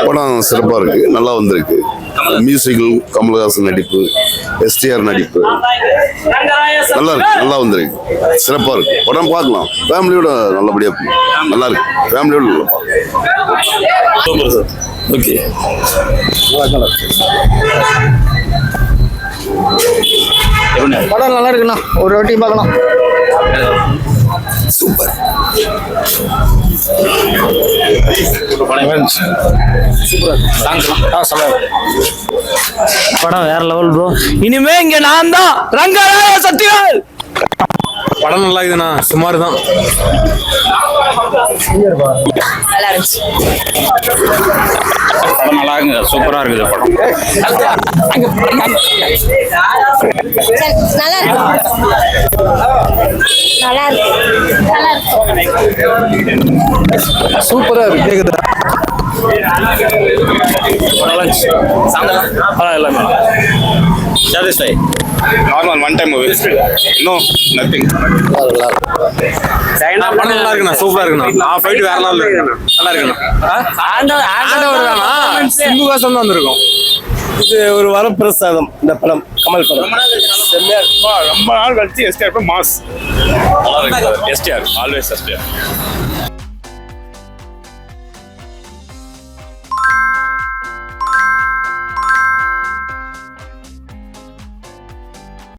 படம் சிறப்பா இருக்கு, நல்லா வந்திருக்கு. மியூசிக்கல், கமல்ஹாசன் நடிப்பு, எஸ்டிஆர் நடிப்பு நல்லா இருக்கு, நல்லா வந்திருக்கு, சிறப்பா இருக்கு. படம் பார்க்கலாம், ஃபேமிலியோட நல்லபடியா நல்லா இருக்கு, ஃபேமிலியோட நல்லா சூப்பர் சார். ஓகே, படம் நல்லா இருக்குண்ணா, ஒரு வாட்டி பார்க்கலாம். சூப்பர். படம் வேற லெவல் ப்ரோ. இனிமே இங்க நான் தான் ரங்கராய சத்யவேல். படம் நல்லா இருக்குதுண்ணா, சுமார் தான். நல்லா இருந்துச்சு. படம் நல்லா இருக்குங்க, சூப்பரா இருக்குது படம். நல்லா இருக்கு, நல்லா இருக்கு, நல்லா இருக்கு. சூப்பரா இருக்கு. கேக்குதா? எல்லாமே satisfy. Normal one time movie, no nothing. படம் நல்லா இருக்குண்ணா, சூப்பரா இருக்குண்ணா. ஃபைட் வேற லெவல்ல இருக்குண்ணா, நல்லா இருக்குண்ணா. ஆண்டவர் சிம்புகாசம் தான் வந்திருக்கும். இது ஒரு வரப்பிரசாதம் இந்த படம், கமல் படம். ரொம்ப நாள் கழிச்சு STR mass. STR always STR.